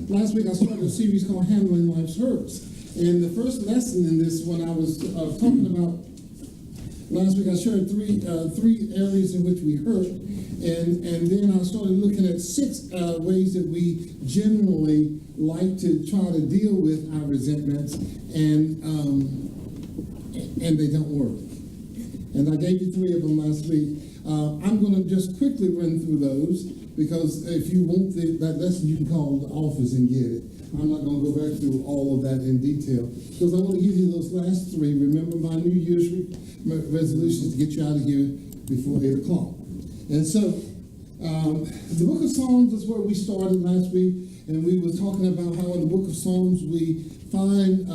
last week I started a series called Handling Life's Hurts. And the first lesson in this one I was talking about last week, I shared three areas in which we hurt. And then I started looking at 6 ways that we generally like to try to deal with our resentments, and they don't work. And I gave you 3 of them last week. I'm going to just quickly run through those, because if you want that lesson, you can call the office and get it. I'm not going to go back through all of that in detail, because I want to give you those last 3. Remember my New Year's resolution is to get you out of here before 8 o'clock. And so the book of Psalms is where we started last week, and we were talking about how in the book of Psalms we find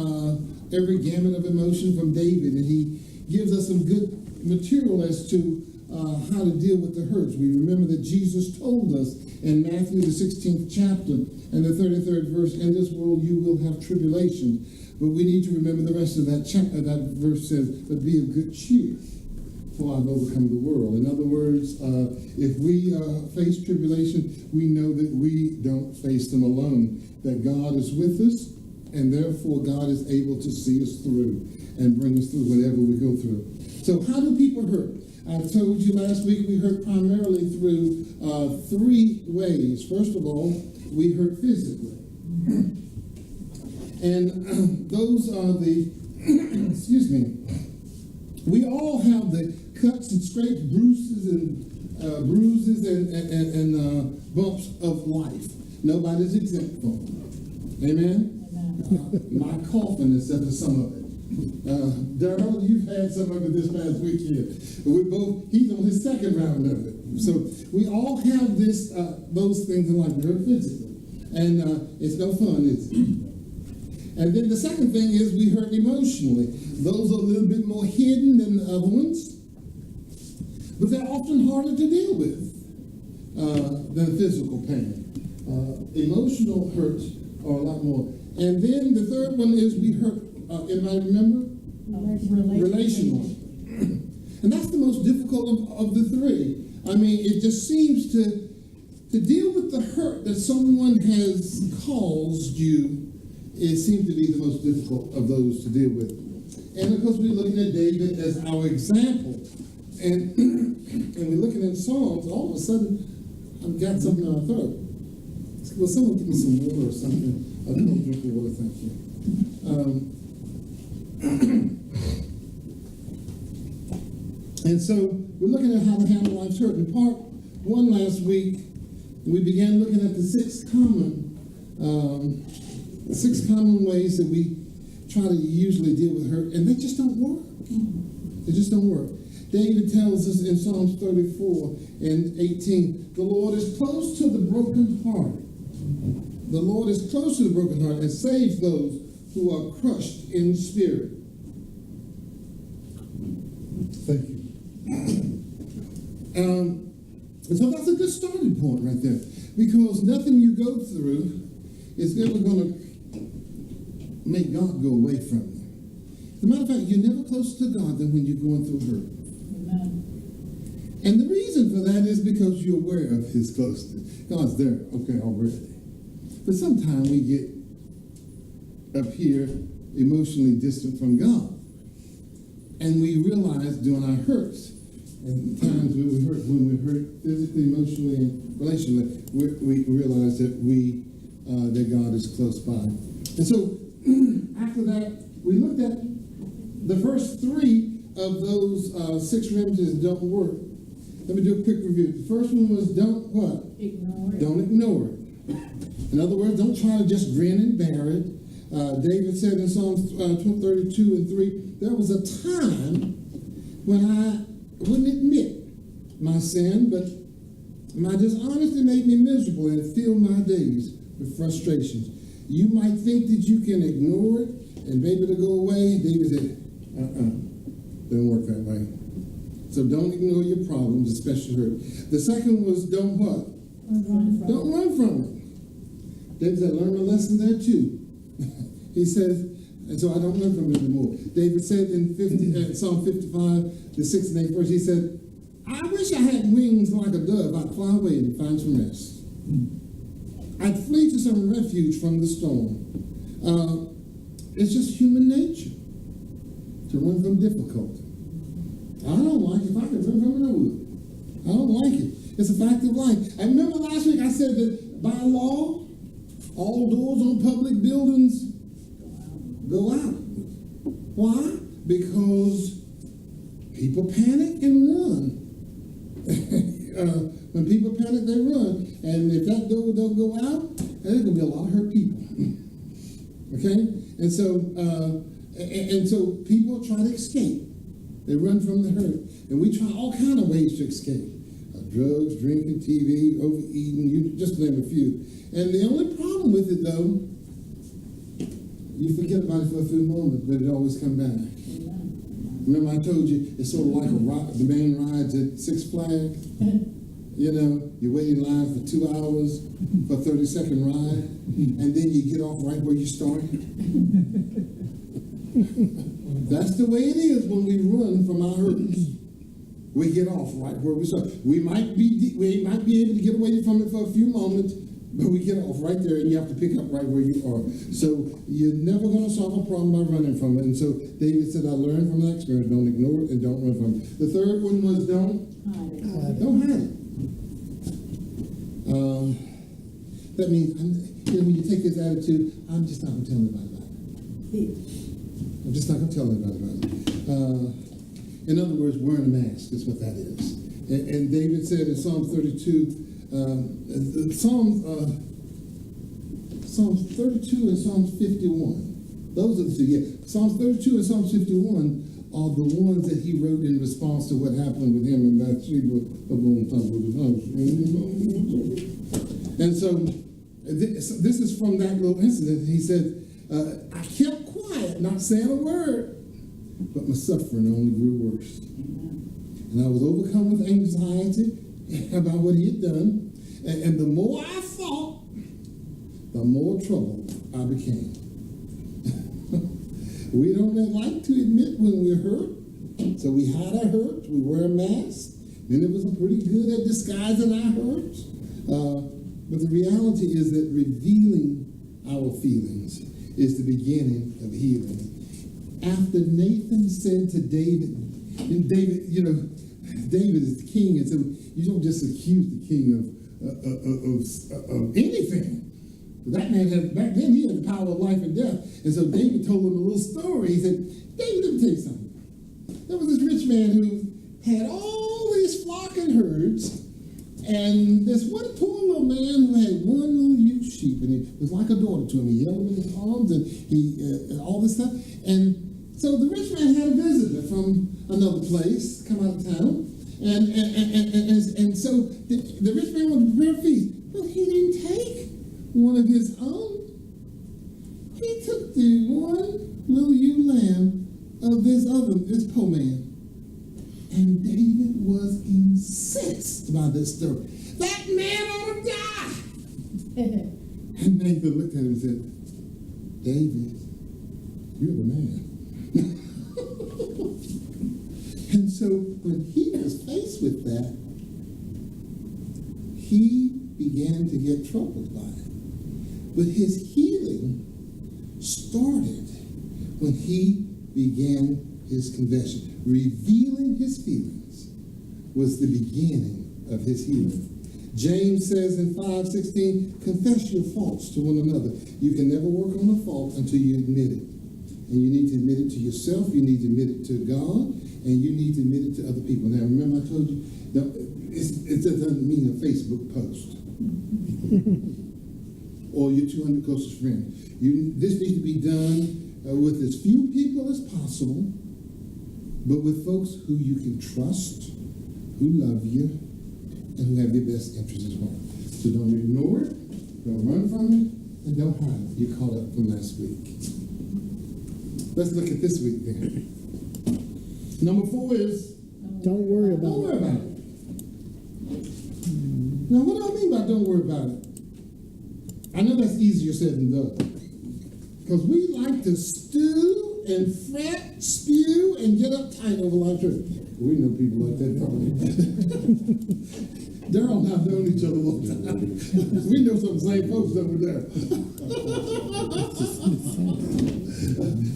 every gamut of emotion from David, and he gives us some good material as to how to deal with the hurts. We remember that Jesus told us in Matthew the 16th chapter and the 33rd verse, in this world you will have tribulation. But we need to remember the rest of that chapter. That verse says, but be of good cheer, for I've overcome the world. In other words, if we face tribulation, we know that we don't face them alone, that God is with us, and therefore God is able to see us through and bring us through whatever we go through. So how do people hurt? I told you last week we hurt primarily through 3 ways. First of all, we hurt physically. And those are the, excuse me, we all have the cuts and scrapes, bruises and bumps of life. Nobody's exempt from them. Amen? My coughing is for some of it. Darrell, you've had some of it this past weekend. He's on his 2nd round of it. So we all have those things in life. We hurt physically. And it's no fun, is it? And then the second thing is we hurt emotionally. Those are a little bit more hidden than the other ones, but they're often harder to deal with than physical pain. Emotional hurts are a lot more. And then the third one is we hurt, anybody remember? Relational. And that's the most difficult of the 3. I mean, it just seems to deal with the hurt that someone has caused you, it seems to be the most difficult of those to deal with. And of course, we're looking at David as our example. And we're looking at Psalms, all of a sudden, I've got something in my throat. Will someone give me some water or something? I don't drink the water, thank you. And so we're looking at how to handle life's hurt. In part 1 last week, we began looking at the 6 common ways that we try to usually deal with hurt, and they just don't work. They just don't work. David tells us in Psalms 34 and 18, the Lord is close to the broken heart. The Lord is close to the broken heart and saves those who are crushed in spirit. Thank you. And so that's a good starting point right there, because nothing you go through is ever going to make God go away from you. As a matter of fact, you're never closer to God than when you're going through hurt. Amen. And the reason for that is because you're aware of his closeness. God's there, okay, already. But sometimes we get up here emotionally distant from God. And we realize during our hurts, and times when we hurt physically, emotionally, and relationally, we realize that that God is close by. And so after that, we looked at the first 3 of those 6 remedies that don't work. Let me do a quick review. The first one was don't what? Ignore it. Don't ignore it. In other words, don't try to just grin and bear it. David said in Psalms 32 and 3, there was a time when I wouldn't admit my sin, but my dishonesty made me miserable and filled my days with frustrations. You might think that you can ignore it and maybe it'll go away. David said, don't work that way. So don't ignore your problems, especially hurt. The second was don't what? Don't run from it. David said, learn a lesson there too. He says, and so I don't run from it anymore. David said in Psalm 55, the 6th and 8th verse, he said, I wish I had wings like a dove. I'd fly away and find some rest. I'd flee to some refuge from the storm. It's just human nature to run from difficulty. I don't like it. If I could run from it, I would. I don't like it. It's a fact of life. I remember last week I said that by law, all doors on public buildings go out. Why? Because people panic and run. When people panic, they run. And if that door don't go out, there's going to be a lot of hurt people. Okay? And so people try to escape. They run from the hurt. And we try all kind of ways to escape. Drugs, drinking, TV, overeating, you just name a few. And the only problem with it, though, you forget about it for a few moments, but it always comes back. Remember I told you, it's sort of like the main rides at Six Flags. You know, you wait in line for 2 hours for a 30-second ride, and then you get off right where you started. That's the way it is when we run from our hurts. We get off right where we start. We might be able to get away from it for a few moments, but we get off right there, and you have to pick up right where you are. So you're never going to solve a problem by running from it. And so David said, I learned from that experience. Don't ignore it and don't run from it. The third one was don't hide it. That means, when you take this attitude, I'm just not going to tell anybody about it. I'm just not going to tell anybody about it. In other words, wearing a mask is what that is. And David said in Psalm 32, Psalms 32 and Psalms 51. Those are the two. Yeah, Psalms 32 and Psalms 51 are the ones that he wrote in response to what happened with him and Bathsheba up on top of the house. And so this is from that little incident. He said, I kept quiet, not saying a word, but my suffering only grew worse. And I was overcome with anxiety about what he had done. And the more I thought, the more troubled I became. We don't like to admit when we're hurt, so we hide our hurt, we wear a mask. Many of us are pretty good at disguising our hurts. But the reality is that revealing our feelings is the beginning of healing. After Nathan said to David, and David is the king, and so you don't just accuse the king of anything. That man back then he had the power of life and death. And so David told him a little story. He said, David, let me tell you something. There was this rich man who had all these flock and herds, and this one poor little man who had one little ewe sheep, and it was like a daughter to him. He held him in his arms, and he all this stuff. And so the rich man had a visitor from another place come out of town, and so the rich man wanted to prepare a feast, but he didn't take one of his own. He took the one little ewe lamb of this poor man. And David was incensed by this story. That man ought to die. And Nathan looked at him and said, David, you're the man. And so when he was faced with that, he began to get troubled by it. But his healing started when he began his confession. Revealing his feelings was the beginning of his healing. James says in 5:16, confess your faults to one another. You can never work on a fault until you admit it. And you need to admit it to yourself, you need to admit it to God, and you need to admit it to other people. Now, remember I told you, it doesn't mean a Facebook post. Or your 200 closest friends. This needs to be done with as few people as possible, but with folks who you can trust, who love you, and who have your best interests at heart. So don't ignore it, don't run from it, and don't hide it. You caught up from last week. Let's look at this week then. Number 4 is don't worry about it. Now, what do I mean by don't worry about it? I know that's easier said than done. Because we like to stew and fret, spew, and get uptight over life. We know people like that probably. Daryl and I have known each other a long time. We know some of the same folks over there.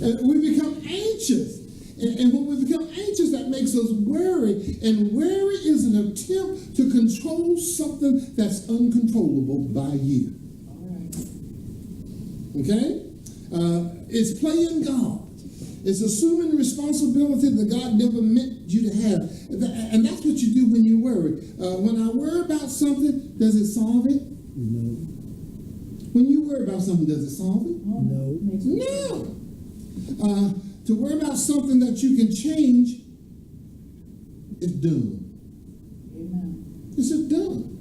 And we become anxious. And when we become anxious, that makes us worry. And worry is an attempt to control something that's uncontrollable by you. Okay? It's playing God. It's assuming responsibility that God never meant you to have. And that's what you do when you worry. When I worry about something, does it solve it? No. When you worry about something, does it solve it? No. No. To worry about something that you can change is done. Amen. It's just done.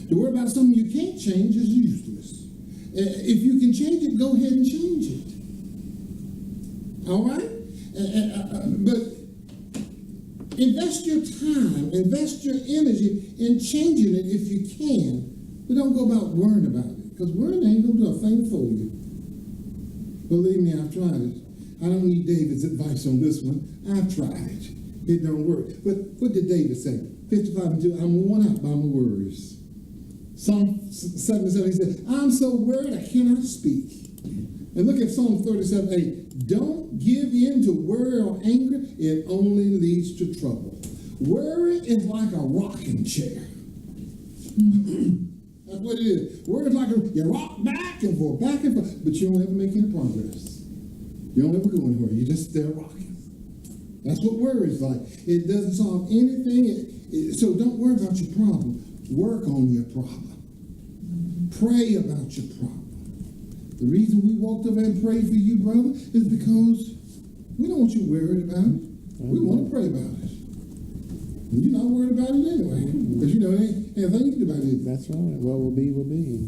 To worry about something you can't change is useless. If you can change it, go ahead and change it. All right? But invest your time, invest your energy in changing it if you can. But don't go about worrying about it, because worrying ain't going to do a thing for you. Believe me, I've tried it. I don't need David's advice on this one. I've tried. It don't work. But what did David say? 55:2, I'm worn out by my worries. Psalm 77, he said, I'm so worried I cannot speak. And look at Psalm 37:8. Don't give in to worry or anger. It only leads to trouble. Worry is like a rocking chair. That's what it is. Worry is like you rock back and forth, but you don't ever make any progress. You don't ever go anywhere. You're just there rocking. That's what worry is like. It doesn't solve anything. So don't worry about your problem. Work on your problem. Pray about your problem. The reason we walked over and prayed for you, brother, is because we don't want you worried about it. We want to pray about it. And you're not worried about it anyway. Because you know, ain't anything you can do about it. That's right. What will be, will be.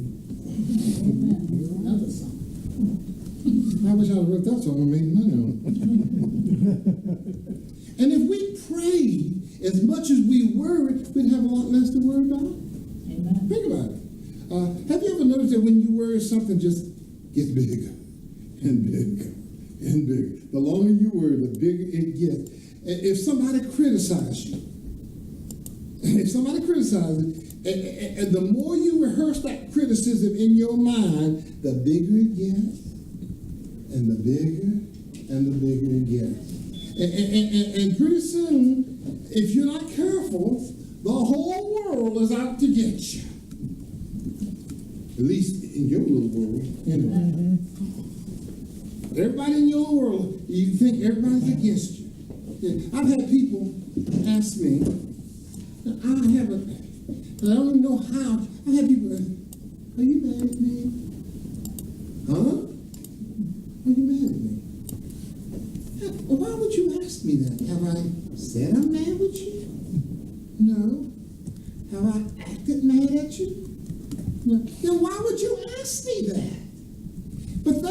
Amen. Another song. I wish I'd wrote that song and made money on it. And if we prayed as much as we worried, we'd have a lot less to worry about. Amen. Think about it. Have you ever noticed that when you worry, something just gets bigger and bigger and bigger? The longer you worry, the bigger it gets. If somebody criticizes you, and the more you rehearse that criticism in your mind, the bigger it gets, and the bigger and the bigger it gets. And pretty soon, if you're not careful, the whole world is out to get you. At least in your little world, you know. But everybody in your world, you think everybody's against you. Yeah, I've had people ask me, I don't even know how. I had people ask, are you mad at me? Huh? Are you mad at me? Why would you ask me that? Have I said I'm mad with you? No. Have I acted mad at you? No. Then why would you ask me that? But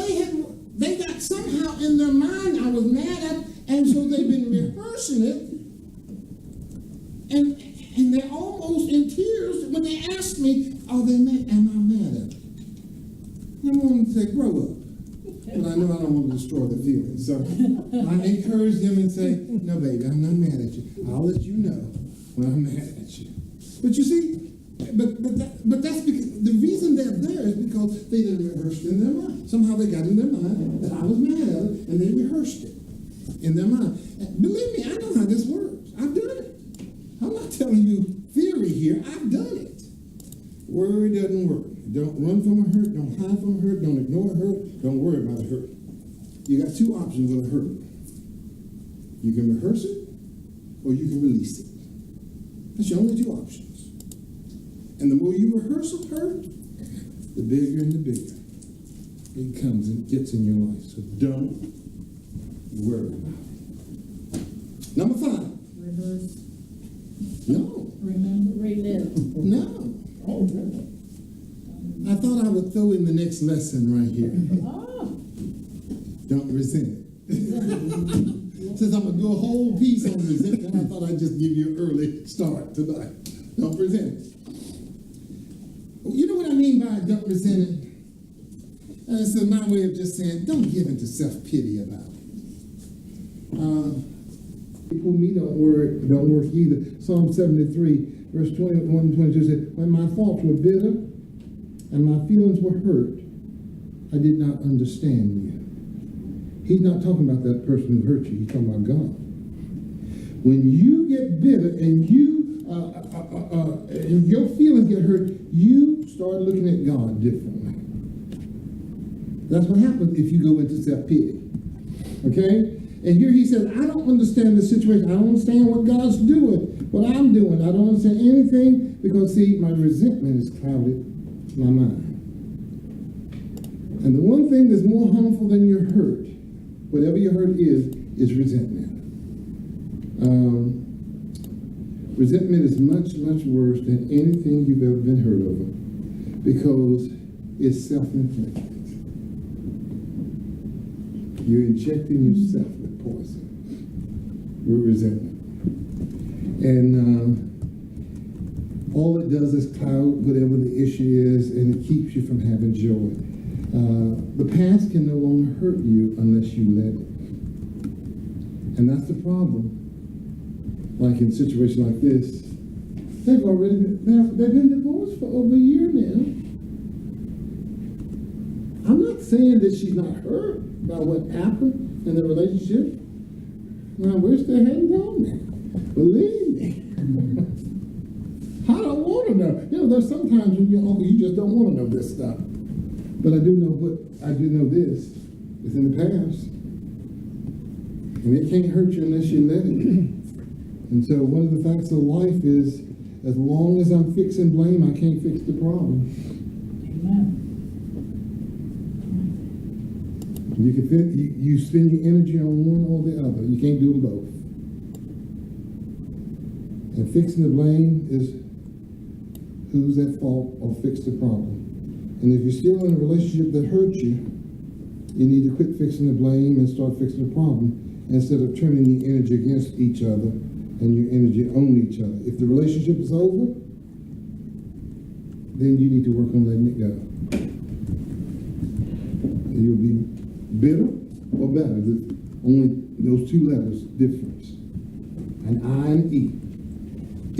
they got somehow in their mind I was mad at, and so they've been rehearsing it, and they're almost in tears when they ask me, are they mad? Am I mad at them? I want to say, grow up. But I know I don't want to destroy the feelings. So I encourage them and say, no, baby, I'm not mad at you. I'll let you know when I'm mad at you. But you see, but that's because the reason they're there is because they didn't rehearse it in their mind. Somehow they got in their mind that I was mad at it, and they rehearsed it in their mind. And believe me, I know how this works. I've done it. I'm not telling you theory here. I've done it. Worry doesn't work. Don't run from a hurt. Don't hide from a hurt. Don't ignore a hurt. Don't worry about a hurt. You got two options with a hurt. You can rehearse it, or you can release it. That's your only two options. And the more you rehearse a hurt, the bigger and the bigger it comes and gets in your life. So don't worry about it. Number 5. Rehearse. No. Remember. Relive. No. Oh, really? I thought I would throw in the next lesson right here. Oh. Don't resent it. Since I'm going to do a whole piece on resentment, I thought I'd just give you an early start tonight. Don't resent it. You know what I mean by don't resent it? It's my way of just saying, don't give into self-pity about it. People me don't work either. Psalm 73, verse 21 and 22 said, when my thoughts were bitter and my feelings were hurt, I did not understand you. He's not talking about that person who hurt you. He's talking about God. When you get bitter and and your feelings get hurt, you start looking at God differently. That's what happens if you go into self-pity. Okay? And here he says, I don't understand the situation. I don't understand what God's doing, what I'm doing. I don't understand anything because, see, my resentment has clouded my mind. And the one thing that's more harmful than your hurt, whatever your hurt is resentment. Resentment is much, much worse than anything you've ever been hurt over because it's self-inflicted. You're injecting yourself with poison, with resentment. And all it does is cloud whatever the issue is, and it keeps you from having joy. The past can no longer hurt you unless you let it. And that's the problem. Like in a situation like this, they've been divorced for over a year now. I'm not saying that she's not hurt by what happened in the relationship. I wish they hadn't gone there. Believe me. I don't want to know. You know, there's sometimes when you're older, you just don't want to know this stuff. But I do know this. It's in the past. And it can't hurt you unless you let it. And so one of the facts of life is, as long as I'm fixing blame, I can't fix the problem. Amen. You spend your energy on one or the other. You can't do them both. And fixing the blame is who's at fault or fix the problem. And if you're still in a relationship that hurts you, you need to quit fixing the blame and start fixing the problem instead of turning your energy against each other and your energy on each other. If the relationship is over, then you need to work on letting it go. And you'll be bitter or better. There's only those two letters difference. An I and an E.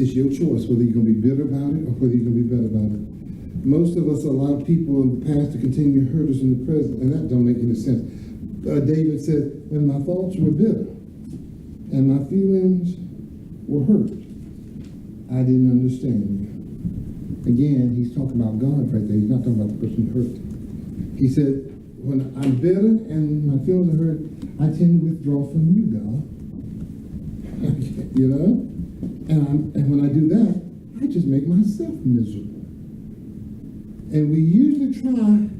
It's your choice whether you're going to be bitter about it or whether you're going to be better about it. Most of us allow people in the past to continue to hurt us in the present, and that don't make any sense. David said, when my thoughts were bitter and my feelings were hurt, I didn't understand you. Again, he's talking about God right there. He's not talking about the person who hurt. He said, when I'm bitter and my feelings are hurt, I tend to withdraw from you, God. You know? And when I do that, I just make myself miserable. And we usually try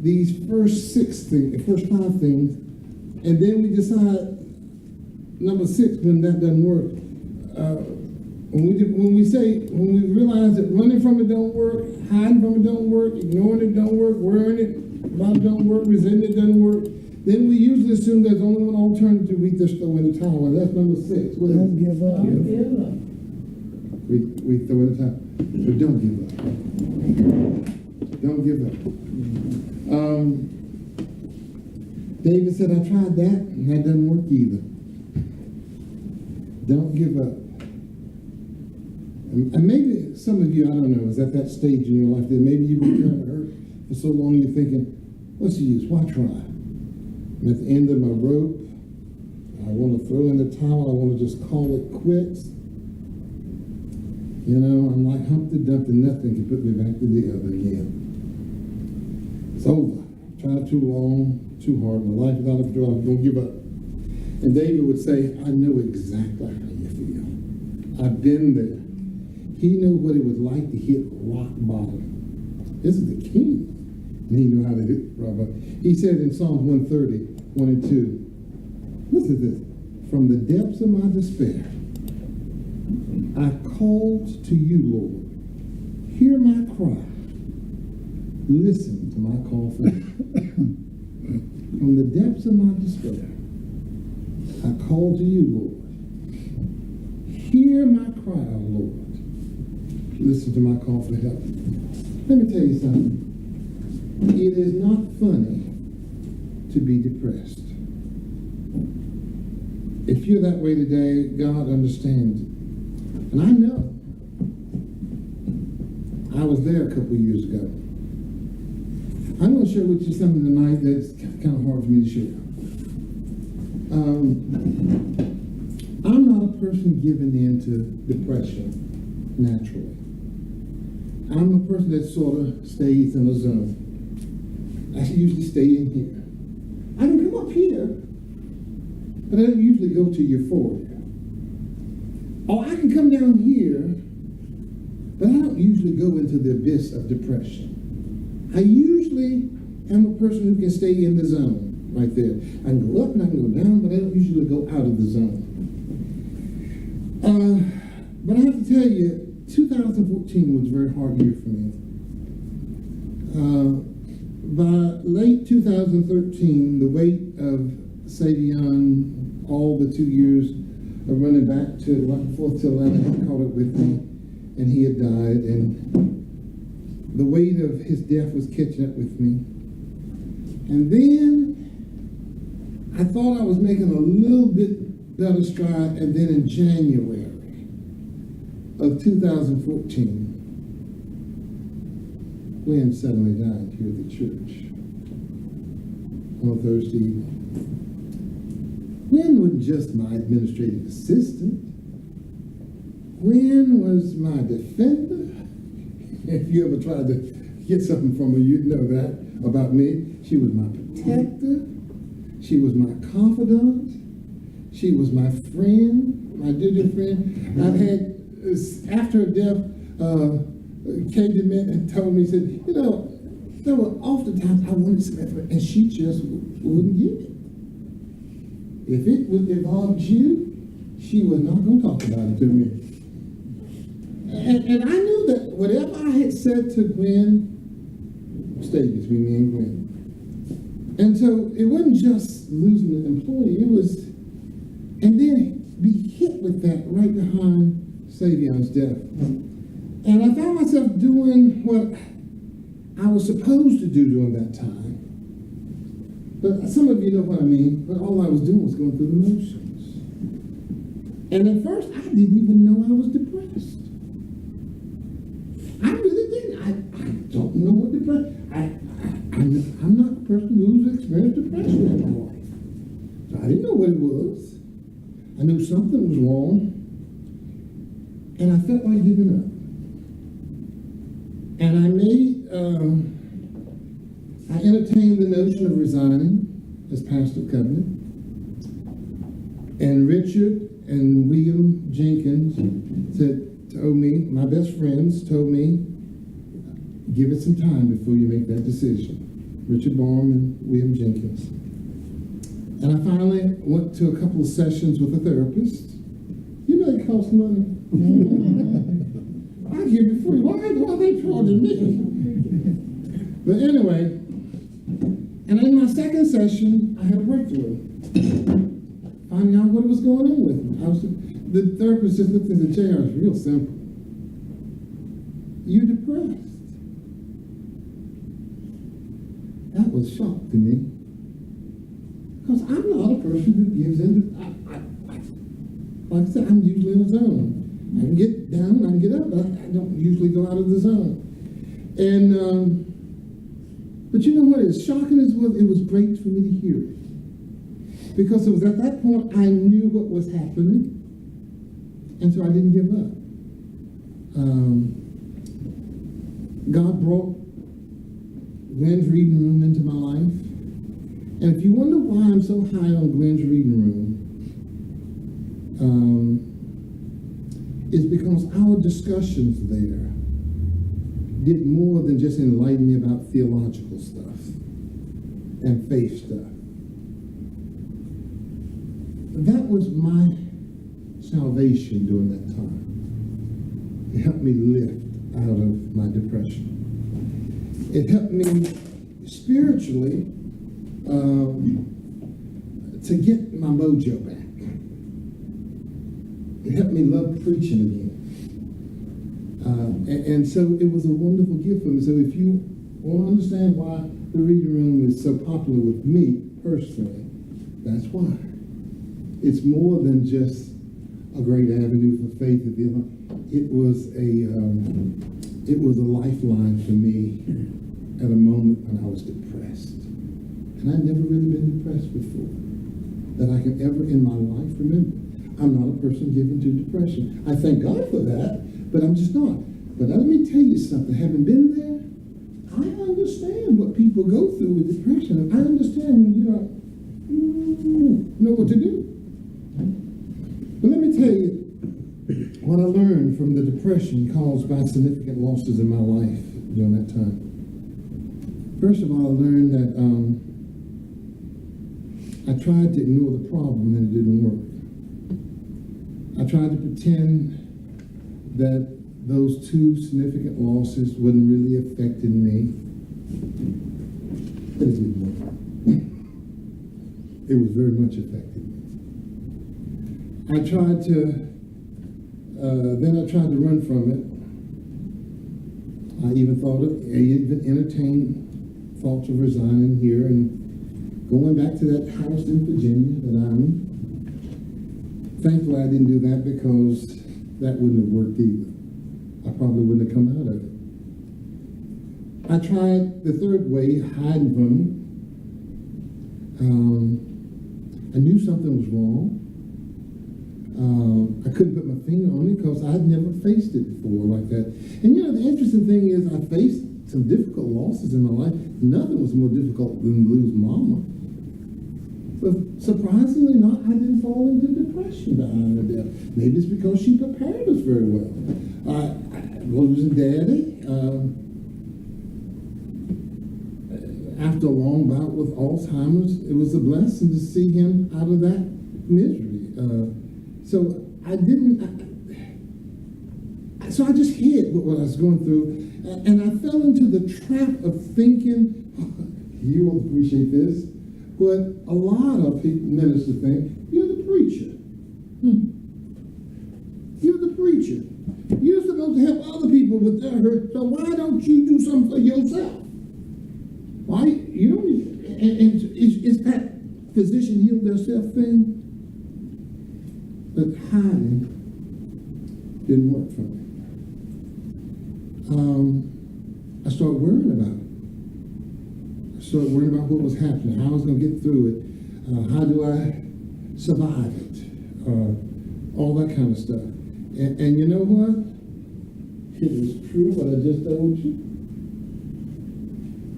these first 5 things, and then we decide number 6 when that doesn't work. When we realize that running from it don't work, hiding from it don't work, ignoring it don't work, worrying it about it don't work, resenting it doesn't work, then we usually assume there's only one alternative: we just throw in the towel. And that's number 6. Don't give up. Don't give up. We throw in the towel. So don't give up. Don't give up. David said, I tried that, and that doesn't work either. Don't give up. And maybe some of you, I don't know, is at that stage in your life that maybe you've been trying to hurt for so long you're thinking, what's the use? Why try? I'm at the end of my rope. I want to throw in the towel. I want to just call it quits. You know, I'm like Humpty Dumpty. Nothing can put me back together again. It's over. Tried too long, too hard. My life is out of control. I'm going to give up. And David would say, I know exactly how you feel. I've been there. He knew what it was like to hit rock bottom. This is the king. And he knew how to hit rock bottom. He said in Psalm 130, 1 and 2, listen to this. From the depths of my despair, I called to you, Lord. Hear my cry. Listen to my call for help. From the depths of my despair, I call to you, Lord. Hear my cry, Lord. Listen to my call for help. Let me tell you something. It is not funny to be depressed. If you're that way today, God understands. And I know I was there a couple of years ago. I'm going to share with you something tonight that's kind of hard for me to share. I'm not a person given into depression naturally. I'm a person that sort of stays in a zone. I usually stay in here. I can come up here, but I don't usually go to euphoria. Or I can come down here, but I don't usually go into the abyss of depression. I usually am a person who can stay in the zone right there. I can go up and I can go down, but I don't usually go out of the zone. But I have to tell you, 2014 was a very hard year for me. By late 2013, the weight of Savion, all the 2 years of running back to 4th to 11, had caught up with me, and he had died, and the weight of his death was catching up with me. And then I thought I was making a little bit better stride, and then in January of 2014, Gwen suddenly died here at the church on a Thursday evening. Gwen wasn't just my administrative assistant. Gwen was my defender. If you ever tried to get something from her, you'd know that about me. She was my protector. She was my confidant. She was my friend, my dear friend. I've had, after her death, came to me and told me, said, you know, there were oftentimes I wanted some effort, and she just wouldn't give it. If it would involve you, she was not going to talk about it to me. And I knew that whatever I had said to Gwen stayed between me and Gwen. And so it wasn't just losing an employee, it was, and then be hit with that right behind Savion's death. And I found myself doing what I was supposed to do during that time. But some of you know what I mean, but all I was doing was going through the motions. And at first, I didn't even know I was depressed. I really didn't. I don't know what depression. I'm not a person who's experienced depression in my life. So I didn't know what it was. I knew something was wrong, and I felt like giving up. And I entertained the notion of resigning as pastor of Covenant. And Richard and William Jenkins told me, my best friends told me, give it some time before you make that decision. Richard Baum and William Jenkins. And I finally went to a couple of sessions with a therapist. You know it costs money. I give it free. Why are they charging me? But anyway, and in my second session, I had a breakthrough. Finding out what was going on with me. The therapist just looked in the chair. It was real simple. You're depressed. That was shock to me. Because I'm not a person who gives in. Like I said, I'm usually in a zone. I can get down, I can get up, but I don't usually go out of the zone. And, but you know what is shocking as well? It was great for me to hear it. Because it was at that point I knew what was happening, and so I didn't give up. God brought Glenn's Reading Room into my life. And if you wonder why I'm so high on Glenn's Reading Room, is because our discussions there did more than just enlighten me about theological stuff and faith stuff. That was my salvation during that time. It helped me lift out of my depression. It helped me spiritually to get my mojo back. It helped me love preaching again. And so it was a wonderful gift for me. So if you want to understand why the Reading Room is so popular with me personally, that's why. It's more than just a great avenue for faith. It was a it was a lifeline for me at a moment when I was depressed. And I'd never really been depressed before, that I can ever in my life remember. I'm not a person given to depression. I thank God for that, but I'm just not. But let me tell you something. Having been there, I understand what people go through with depression. I understand when you're like, know what to do. But let me tell you what I learned from the depression caused by significant losses in my life during that time. First of all, I learned that I tried to ignore the problem and it didn't work. I tried to pretend that those two significant losses wasn't really affecting me. But it didn't work. It was very much affecting me. I tried to, then I tried to run from it. I even entertained thoughts of resigning here and going back to that house in Virginia that I'm in. Thankfully, I didn't do that because that wouldn't have worked either. I probably wouldn't have come out of it. I tried the third way, hiding from it. I knew something was wrong. I couldn't put my finger on it because I'd never faced it before like that. And you know, the interesting thing is I faced some difficult losses in my life. Nothing was more difficult than to lose Mama. But surprisingly not, I didn't fall into depression behind her death. Maybe it's because she prepared us very well. Losing Daddy, after a long bout with Alzheimer's, it was a blessing to see him out of that misery. So I just hid what I was going through, and I fell into the trap of thinking, you will appreciate this, what a lot of people, ministers think, you're the preacher. You're the preacher. You're supposed to help other people with their hurt, so why don't you do something for yourself? Why, you know, and is that physician heal themselves thing? But hiding didn't work for me. I started worrying about it. I started worrying about what was happening, how I was going to get through it, how do I survive it, all that kind of stuff. And you know what? It is true what I just told you.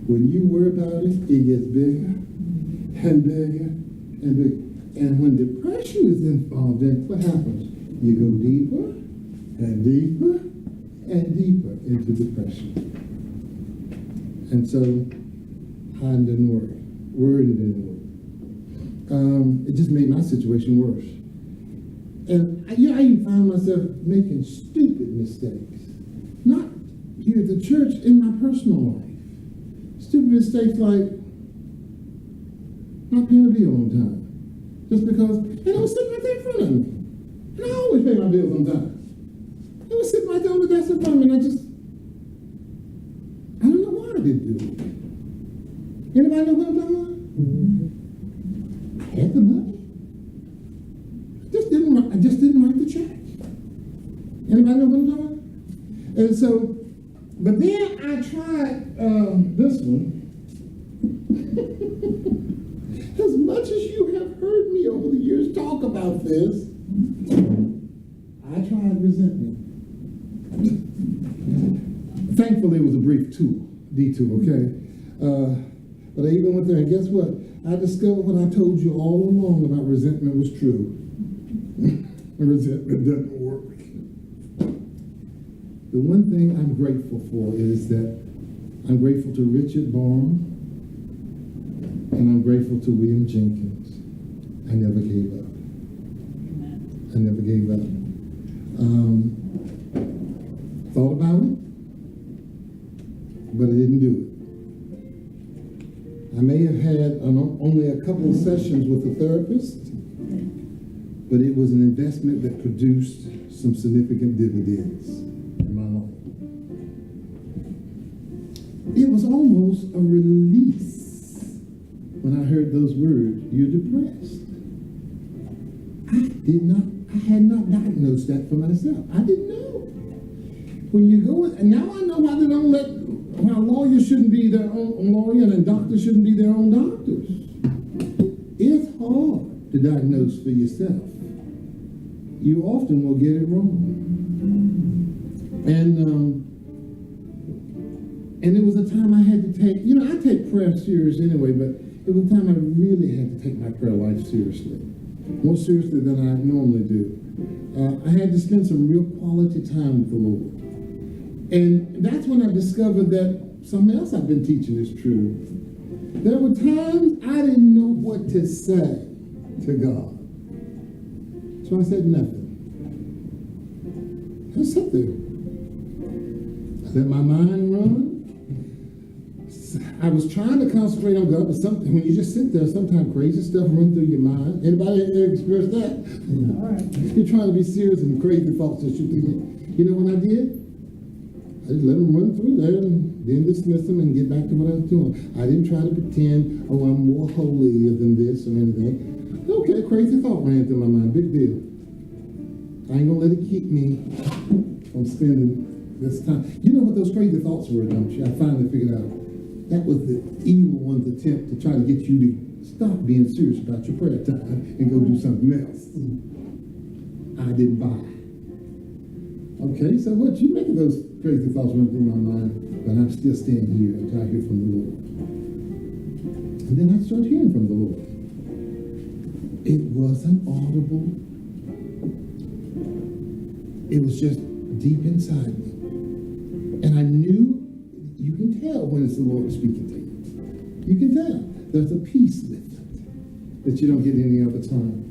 When you worry about it, it gets bigger and bigger and bigger. And when depression is involved, then what happens? You go deeper and deeper and deeper into depression. And so, hiding didn't work. Worrying didn't work. It just made my situation worse. And I even found myself making stupid mistakes. Not here at the church, in my personal life. Stupid mistakes like not paying a bill on time. Just because, and it was sitting right there in front of me. And I always pay my bills on time. It was sitting right there on the desk in front of me, and I don't know why I didn't do it. Anybody know what I'm talking about? I had the money. I just didn't write the check. Anybody know what I'm talking about? And so, but then I tried this one. As much as you have heard me over the years talk about this, I tried resentment. Thankfully, it was a brief detour, okay? But I even went there, and guess what? I discovered what I told you all along about resentment was true. Resentment doesn't work. The one thing I'm grateful for is that I'm grateful to Richard Barham, and I'm grateful to William Jenkins. I never gave up. I never gave up. Thought about it, but I didn't do it. I may have had only a couple of sessions with a therapist, but it was an investment that produced some significant dividends in my life. It was almost a release when I heard those words, you're depressed. I had not diagnosed that for myself. I didn't know. when you go in, and now I know why they don't let, why lawyers shouldn't be their own lawyer and doctors shouldn't be their own doctors. It's hard to diagnose for yourself. You often will get it wrong. And it was a time I had to take, I take prayer serious anyway, but it was a time I really had to take my prayer life seriously. More seriously than I normally do. I had to spend some real quality time with the Lord. And that's when I discovered that something else I've been teaching is true. There were times I didn't know what to say to God. So I said nothing. I sat there. I let my mind run. I was trying to concentrate on God, but when you just sit there, sometimes crazy stuff runs through your mind. Anybody ever experienced that? All right. You're trying to be serious and crazy thoughts that you're thinking. You know what I did? I just let them run through there and then dismiss them and get back to what I was doing. I didn't try to pretend, oh, I'm more holier than this or anything. Okay, crazy thought ran through my mind. Big deal. I ain't gonna let it keep me from spending this time. You know what those crazy thoughts were, don't you? I finally figured out. That was the evil one's attempt to try to get you to stop being serious about your prayer time and go do something else. I didn't buy. Okay, so what you make of those crazy thoughts run through my mind, but I'm still standing here until I hear from the Lord. And then I start hearing from the Lord. It wasn't audible. It was just deep inside me. And I knew. You can tell when it's the Lord speaking to you. You can tell. There's a peace with it that you don't get any other time.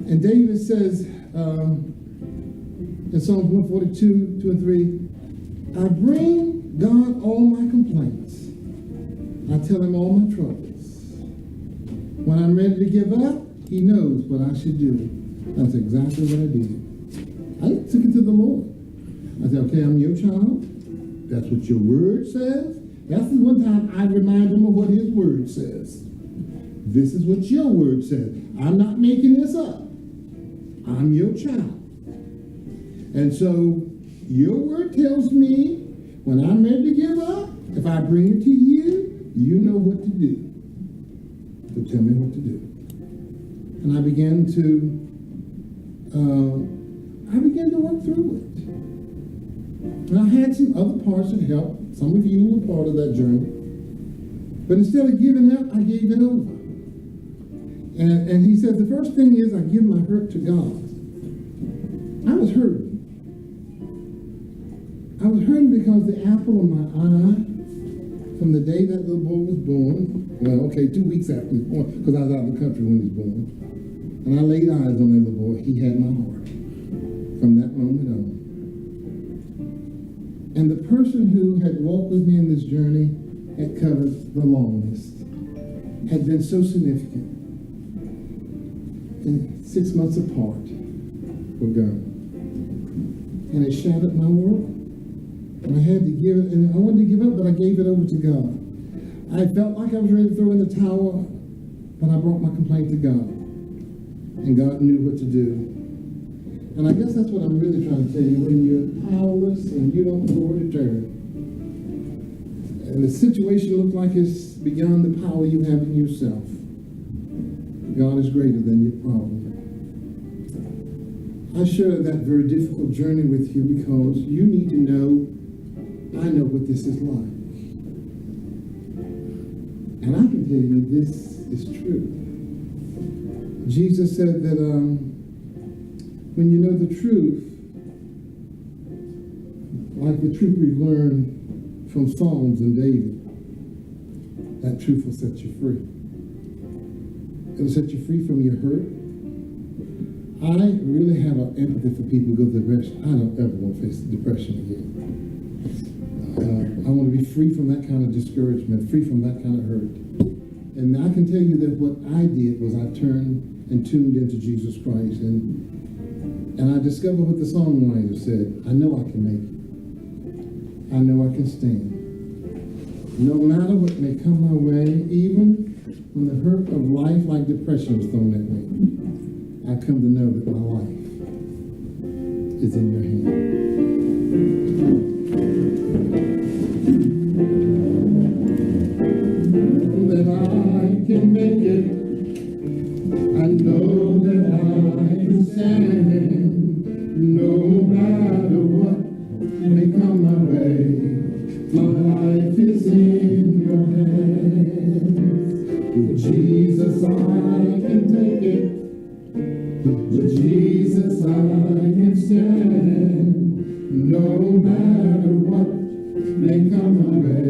And David says in Psalm 142, 2 and 3, I bring God all my complaints. I tell him all my troubles. When I'm ready to give up, he knows what I should do. That's exactly what I did. I took it to the Lord. I said, okay, I'm your child. That's what your word says. That's the one time I remind him of what his word says. This is what your word says. I'm not making this up. I'm your child. And so your word tells me when I'm ready to give up, if I bring it to you, you know what to do. So tell me what to do. And I began to work through it. And I had some other parts that helped. Some of you were part of that journey. But instead of giving up, I gave it over. And he said, the first thing is I give my hurt to God. I was hurting. I was hurting because the apple of my eye, from the day that little boy was born, 2 weeks after he was born, because I was out of the country when he was born, and I laid eyes on that little boy, he had my heart from that moment on. And the person who had walked with me in this journey had covered the longest, had been so significant. And 6 months apart, were gone. And it shattered my world. And I had to give it, and I wanted to give up, but I gave it over to God. I felt like I was ready to throw in the towel, but I brought my complaint to God. And God knew what to do. And I guess that's what I'm really trying to tell you. When you're powerless and you don't know where to turn, and the situation looks like it's beyond the power you have in yourself, God is greater than your problem. I share that very difficult journey with you because you need to know, I know what this is like. And I can tell you this is true. Jesus said that when you know the truth, like the truth we've learned from Psalms and David, that truth will set you free. It'll set you free from your hurt. I really have an empathy for people who go through depression. I don't ever want to face depression again. I want to be free from that kind of discouragement, free from that kind of hurt. And I can tell you that what I did was I turned and tuned into Jesus Christ. And I discovered what the songwriter said. I know I can make it. I know I can stand. No matter what may come my way, even when the hurt of life like depression was thrown at me, I come to know that my life is in your hand. That I can make it. I know that I can stand. No matter what may come my way, my life is in your hands. With Jesus I can take it. With Jesus I can stand. No matter what may come my way.